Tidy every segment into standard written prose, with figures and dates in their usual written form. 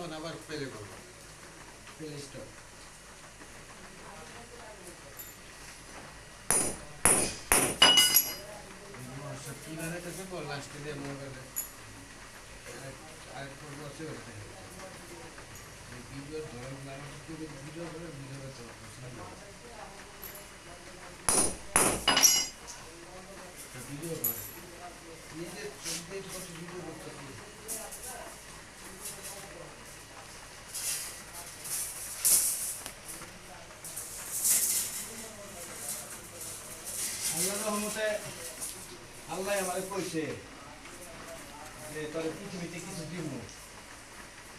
তখন আবার প্লে করবো, প্লে স্টপ। কি বানাইতেছে লাস্টে দিয়ে মনে করে আরেক পর্ব আছে, ভিডিওর ধরন ভিডিও করে ভিডিও ভিডিও করে নিজের চোখের কত ভিডিও করতে আল্লাহ রহমতে আল্লাহ আমার কইছে যে তোর পৃথিবীতে কিছু দিব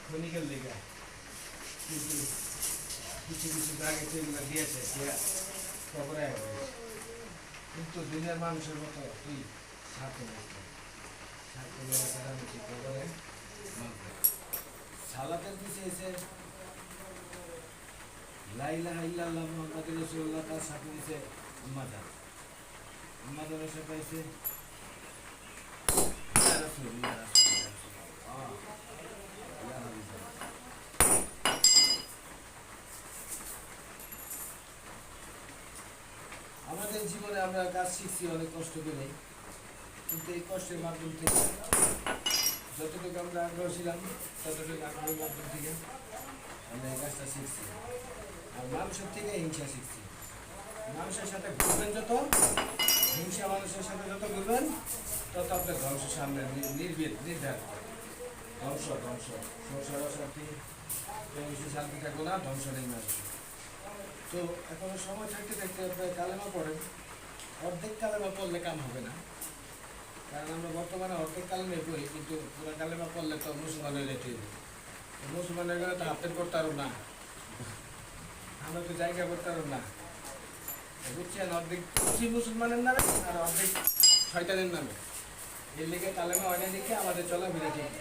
ক্ষণিকের লেগে, কিন্তু কিছু কিছু জায়গায় সেগুলো দিয়েছে, তারপরে কিন্তু দুনিয়ার মানুষের মতো তুই সালাতের পিছিয়ে এসে লাইলা ইল্লাল্লাহ মুহাম্মাদুর রাসূলুল্লাহ, তার সাথে দিয়েছে আম্মাজান, আম্মাজানের সাথে আছে ইয়া রাসূল, ইয়া রাসূল, ইয়া রাসূল, ইয়া হাবিব। আমাদের জীবনে আমরা কাজ শিখছি অনেক কষ্ট করে, কিন্তু এই কষ্টের মাধ্যম থেকে যতটুকু আমরা আগ্রহ ছিলাম ততটুকু আগ্রহের মাধ্যম থেকে আমরা এই কাজটা শিখছি। আর মানুষের থেকে হিংসা শিখছি। মানুষের সাথে ঘুরবেন যত, হিংসা মানুষের সাথে যত ঘুরবেন তত আপনার ধ্বংসের সামনে নির্ধার ধ্বংস ধ্বংস সংসার অশান্তি, বেশি শান্তি থাকবো না, ধ্বংস নেই মানুষ। তো এখনো সময় থাকতে থাকতে আপনার কালেমা পড়েন, অর্ধেক কালেমা পড়লে কাম হবে না, কারণ আমরা বর্তমানে অর্ধেক কালেমে পড়ি, কিন্তু পুরো কালেমা পড়লে তো মুসলমানের রেটে মুসলমানের গেলে তো হাতের করতে পারো না, আমরা তো জায়গা করতে পারো না, বুঝছেন? অর্ধেক মুসলমানের নামে আর অর্ধেক শয়তানের নামে, এর লিগে কালেমা অনেক দিকে আমাদের চলাফেরা ঠিক।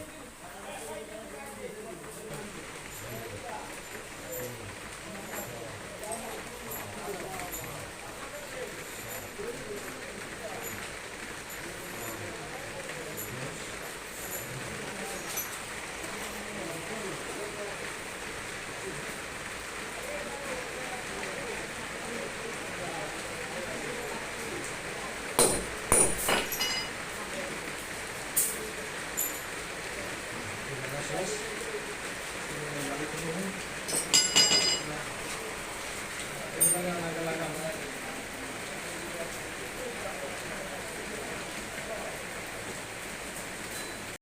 Yes.